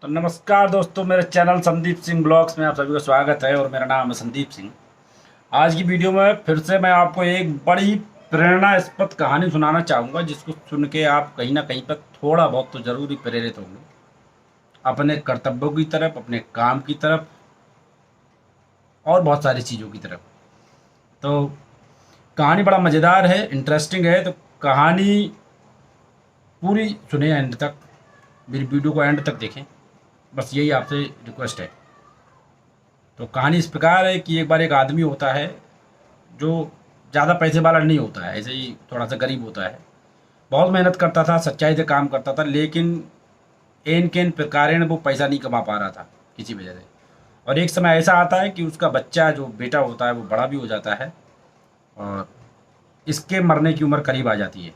तो नमस्कार दोस्तों, मेरे चैनल संदीप सिंह ब्लॉग्स में आप सभी का स्वागत है और मेरा नाम है संदीप सिंह। आज की वीडियो में फिर से मैं आपको एक बड़ी प्रेरणास्पद कहानी सुनाना चाहूँगा, जिसको सुन के आप कहीं ना कहीं पर थोड़ा बहुत तो ज़रूर ही प्रेरित होंगे अपने कर्तव्यों की तरफ, अपने काम की तरफ और बहुत सारी चीज़ों की तरफ। तो कहानी बड़ा मज़ेदार है, इंटरेस्टिंग है। तो कहानी पूरी सुने एंड तक, मेरी वीडियो को एंड तक देखें, बस यही आपसे रिक्वेस्ट है। तो कहानी इस प्रकार है कि एक बार एक आदमी होता है जो ज़्यादा पैसे वाला नहीं होता है, ऐसे ही थोड़ा सा गरीब होता है। बहुत मेहनत करता था, सच्चाई से काम करता था, लेकिन एन के एन प्रकार वो पैसा नहीं कमा पा रहा था किसी वजह से। और एक समय ऐसा आता है कि उसका बच्चा, जो बेटा होता है, वो बड़ा भी हो जाता है और इसके मरने की उम्र करीब आ जाती है।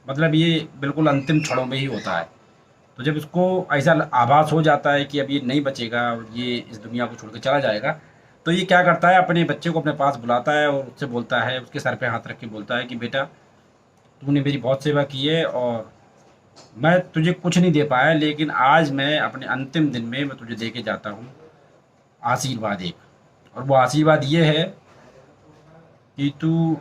मतलब ये बिल्कुल अंतिम क्षणों में ही होता है। तो जब उसको ऐसा आभास हो जाता है कि अब ये नहीं बचेगा और ये इस दुनिया को छोड़ के चला जाएगा, तो ये क्या करता है, अपने बच्चे को अपने पास बुलाता है और उससे बोलता है, उसके सर पे हाथ रख के बोलता है कि बेटा, तूने मेरी बहुत सेवा की है और मैं तुझे कुछ नहीं दे पाया, लेकिन आज मैं अपने अंतिम दिन में मैं तुझे दे के जाता हूँ आशीर्वाद एक। और वो आशीर्वाद ये है कि तू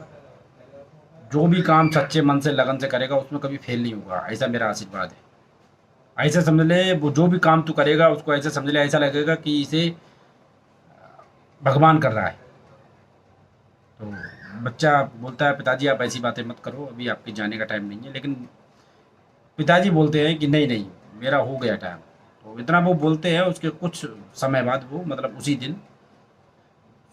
जो भी काम सच्चे मन से लगन से करेगा उसमें कभी फेल नहीं होगा, ऐसा मेरा आशीर्वाद है। ऐसे समझ ले, वो जो भी काम तू करेगा उसको ऐसे समझ ले, ऐसा लगेगा कि इसे भगवान कर रहा है। तो बच्चा बोलता है, पिताजी आप ऐसी बातें मत करो, अभी आपके जाने का टाइम नहीं है। लेकिन पिताजी बोलते हैं कि नहीं नहीं, मेरा हो गया टाइम। तो इतना वो बोलते हैं, उसके कुछ समय बाद वो, मतलब उसी दिन,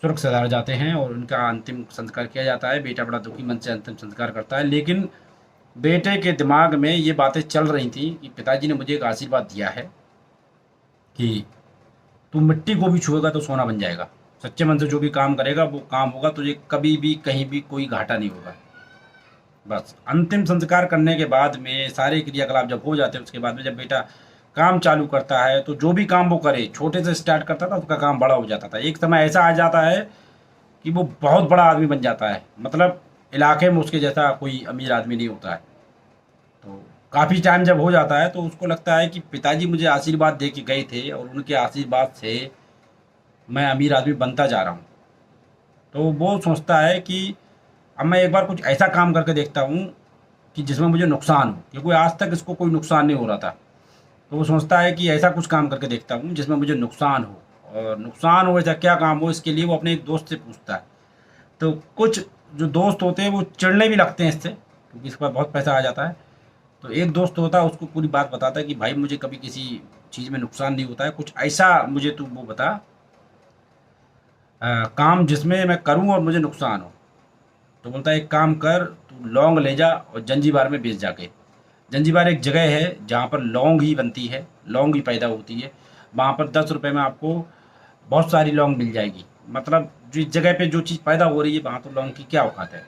स्वर्ग सिधार जाते हैं और उनका अंतिम संस्कार किया जाता है। बेटा बड़ा दुखी मन से अंतिम संस्कार करता है, लेकिन बेटे के दिमाग में ये बातें चल रही थी कि पिताजी ने मुझे एक आशीर्वाद दिया है कि तू मिट्टी को भी छुएगा तो सोना बन जाएगा। सच्चे मन से जो भी काम करेगा वो काम होगा, तुझे कभी भी कहीं भी कोई घाटा नहीं होगा। बस अंतिम संस्कार करने के बाद में सारे क्रियाकलाप जब हो जाते हैं, उसके बाद में जब बेटा काम चालू करता है, तो जो भी काम वो करे, छोटे से स्टार्ट करता था, उसका काम बड़ा हो जाता था। एक समय ऐसा आ जाता है कि वो बहुत बड़ा आदमी बन जाता है। मतलब इलाके में उसके जैसा कोई अमीर आदमी नहीं होता है। तो काफ़ी टाइम जब हो जाता है तो उसको लगता है कि पिताजी मुझे आशीर्वाद दे के गए थे और उनके आशीर्वाद से मैं अमीर आदमी बनता जा रहा हूँ। तो वो सोचता है कि अब मैं एक बार कुछ ऐसा काम करके देखता हूँ कि जिसमें मुझे नुकसान हो, क्योंकि आज तक इसको कोई नुकसान नहीं हो रहा था। तो वो सोचता है कि ऐसा कुछ काम करके देखता हूँ जिसमें मुझे नुकसान हो, और नुकसान हो ऐसा क्या काम हो, इसके लिए वो अपने एक दोस्त से पूछता है। तो कुछ जो दोस्त होते हैं वो चिढ़ने भी लगते हैं इससे, क्योंकि इसके पास बहुत पैसा आ जाता है। तो एक दोस्त होता है, उसको पूरी बात बताता है कि भाई मुझे कभी किसी चीज़ में नुकसान नहीं होता है, कुछ ऐसा मुझे तू वो बता, काम जिसमें मैं करूं और मुझे नुकसान हो। तो बोलता है एक काम कर, तू लौंग ले जा और जंजीबार में बेच जाके। जंजीबार एक जगह है जहाँ पर लौंग ही बनती है, लौंग ही पैदा होती है। वहाँ पर 10 रुपये में आपको बहुत सारी लौंग मिल जाएगी। मतलब जिस जगह पे जो चीज़ पैदा हो रही है वहाँ तो लौंग की क्या औकात है।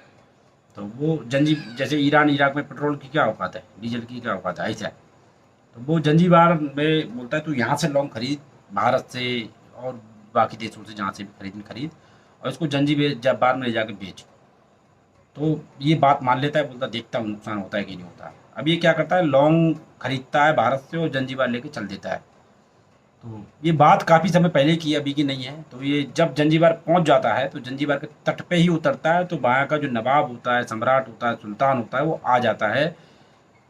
तो वो जंजी, जैसे ईरान इराक में पेट्रोल की क्या औकात है, डीजल की क्या औकात है, ऐसा है। तो वो जंजीबार में बोलता है तू यहाँ से लौंग खरीद, भारत से और बाकी देशों से जहाँ से भी खरीदनी खरीद, और इसको जंजीबार में ले जाके बेच। तो ये बात मान लेता है, बोलता देखता हूँ नुकसान होता है कि नहीं होता। अब ये क्या करता है, लौंग खरीदता है भारत से और जंजीबार लेके चल देता है। तो ये बात काफ़ी समय पहले की है, अभी की नहीं है। तो ये जब जंजीबार पहुंच जाता है तो जंजीबार के तट पे ही उतरता है, तो वहाँ का जो नवाब होता है, सम्राट होता है, सुल्तान होता है, वो आ जाता है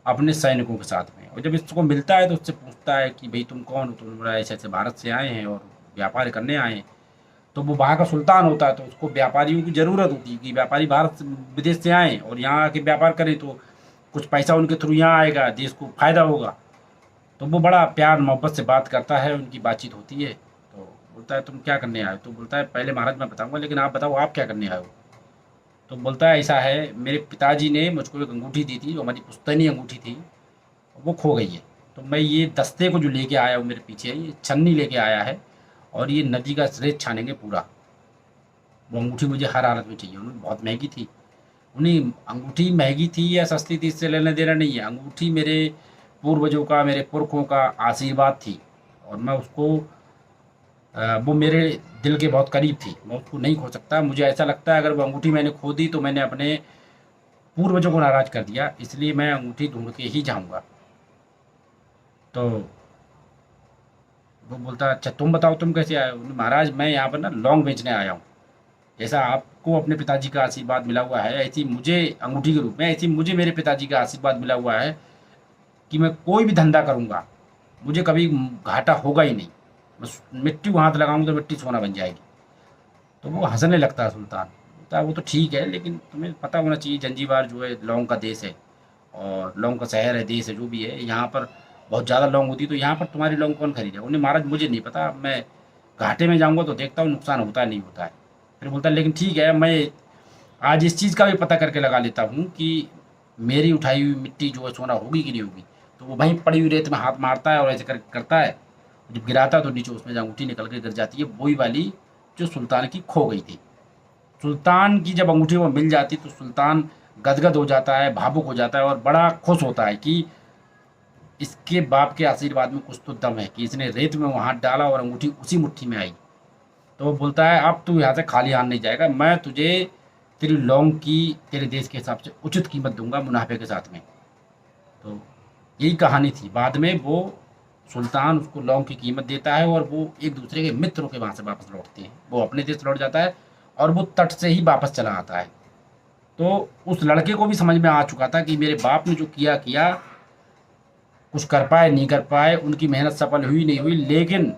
अपने सैनिकों के साथ में। और जब इसको मिलता है तो उससे पूछता है कि भाई तुम कौन हो, तुम बोला ऐसे ऐसे भारत से आए हैं और व्यापार करने आए हैं। तो वो वहाँ का सुल्तान होता है, तो उसको व्यापारियों की ज़रूरत होती है कि व्यापारी भारत से, विदेश से आएँ और यहाँ आके व्यापार करें, तो कुछ पैसा उनके थ्रू यहाँ आएगा, देश को फ़ायदा होगा। तो वो बड़ा प्यार मोहब्बत से बात करता है, उनकी बातचीत होती है। तो बोलता है तुम क्या करने आए हो। तो बोलता है पहले महाराज मैं बताऊंगा, लेकिन आप बताओ आप क्या करने आए हो। तो बोलता है ऐसा है, मेरे पिताजी ने मुझको एक अंगूठी दी थी, जो हमारी पुश्तैनी अंगूठी थी, वो खो गई है। तो मैं ये दस्ते को जो लेके आया हूँ, मेरे पीछे ये छन्नी लेके आया है, और ये नदी का रेत छानेंगे पूरा। वो अंगूठी मुझे हर हालत में चाहिए, उन्हें बहुत महंगी थी। उन्हें अंगूठी महंगी थी या सस्ती थी इससे लेना देना नहीं है, अंगूठी मेरे पूर्वजों का, मेरे पुरखों का आशीर्वाद थी। और मैं उसको, वो मेरे दिल के बहुत करीब थी, मैं उसको नहीं खो सकता। मुझे ऐसा लगता है अगर वो अंगूठी मैंने खो दी तो मैंने अपने पूर्वजों को नाराज़ कर दिया, इसलिए मैं अंगूठी ढूंढ के ही जाऊंगा। तो वो बोलता अच्छा तुम बताओ तुम कैसे आए हो? बोले, महाराज मैं यहाँ पर ना लौंग बेचने आया हूँ। जैसा आपको अपने पिताजी का आशीर्वाद मिला हुआ है, ऐसी मुझे अंगूठी के रूप में, ऐसी मुझे मेरे पिताजी का आशीर्वाद मिला हुआ है कि मैं कोई भी धंधा करूँगा, मुझे कभी घाटा होगा ही नहीं। बस मिट्टी को हाथ लगाऊंगा तो मिट्टी सोना बन जाएगी। तो वो हंसने लगता है सुल्तान, बोलता है वो तो ठीक है, लेकिन तुम्हें पता होना चाहिए जंजीबार जो है लौंग का देश है, और लौंग का शहर है, देश है, जो भी है, यहाँ पर बहुत ज़्यादा लौंग होती है, तो यहाँ पर तुम्हारी लौंग कौन खरीदेगा? उन्हें महाराज मुझे नहीं पता, मैं घाटे में जाऊँगा तो देखता हूँ नुकसान होता है नहीं होता है। फिर बोलता है लेकिन ठीक है, मैं आज इस चीज़ का भी पता करके लगा लेता हूँ कि मेरी उठाई हुई मिट्टी जो है सोना होगी कि नहीं होगी। तो वो वहीं पड़ी हुई रेत में हाथ मारता है और ऐसे कर करता है, जब गिराता है तो नीचे उसमें अंगूठी निकल के गिर जाती है, वही वाली जो सुल्तान की खो गई थी। सुल्तान की जब अंगूठी वो मिल जाती तो सुल्तान गदगद हो जाता है, भावुक हो जाता है और बड़ा खुश होता है कि इसके बाप के आशीर्वाद में कुछ तो दम है कि इसने रेत में वो हाथ डाला और अंगूठी उसी मुट्ठी में आई। तो वो बोलता है अब तू यहाँ से खाली हाथ नहीं जाएगा, मैं तुझे तेरी लौंग की तेरे देश के हिसाब से उचित कीमत दूंगा मुनाफे के साथ में। तो यही कहानी थी। बाद में वो सुल्तान उसको लौंग की कीमत देता है और वो एक दूसरे के मित्र के वहाँ से वापस लौटते हैं। वो अपने देश लौट जाता है और वो तट से ही वापस चला आता है। तो उस लड़के को भी समझ में आ चुका था कि मेरे बाप ने जो किया किया, कुछ कर पाए नहीं कर पाए, उनकी मेहनत सफल हुई नहीं हुई, लेकिन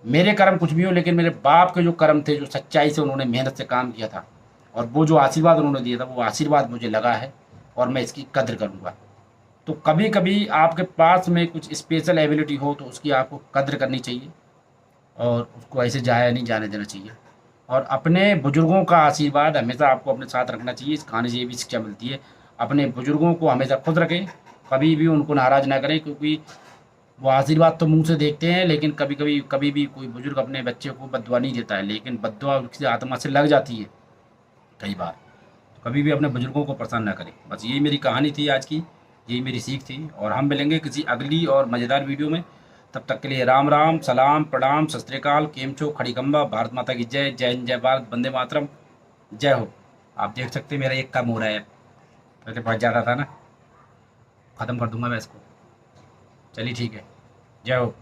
मेरे कर्म कुछ भी हो, लेकिन मेरे बाप के जो कर्म थे, जो सच्चाई से उन्होंने मेहनत से काम किया था, और वो जो आशीर्वाद उन्होंने दिया था, वो आशीर्वाद मुझे लगा है और मैं इसकी कद्र करूँगा। तो कभी कभी आपके पास में कुछ स्पेशल एबिलिटी हो तो उसकी आपको कद्र करनी चाहिए और उसको ऐसे जाया नहीं जाने देना चाहिए। और अपने बुजुर्गों का आशीर्वाद हमेशा आपको अपने साथ रखना चाहिए। इस कहानी से ये भी शिक्षा मिलती है, अपने बुजुर्गों को हमेशा खुद रखें, कभी भी उनको नाराज़ ना करें, क्योंकि वो आशीर्वाद तो मुंह से देखते हैं, लेकिन कभी भी कोई बुजुर्ग अपने बच्चे को बद्दुआ नहीं देता है, लेकिन बद्दुआ उसकी आत्मा से लग जाती है कई बार। तो कभी भी अपने बुजुर्गों को परेशान ना करें। बस यही मेरी कहानी थी आज की, यही मेरी सीख थी, और हम मिलेंगे किसी अगली और मज़ेदार वीडियो में। तब तक के लिए राम राम, सलाम, प्रणाम, सत श्री अकाल, केमचो, खड़ीगम्बा, भारत माता की जय, जय हिंद, जय भारत, वंदे मातरम, जय हो। आप देख सकते हैं मेरा एक कम हो रहा है, पहले बहुत ज़्यादा था ना। ख़त्म कर दूंगा मैं इसको। चलिए ठीक है, जय हो।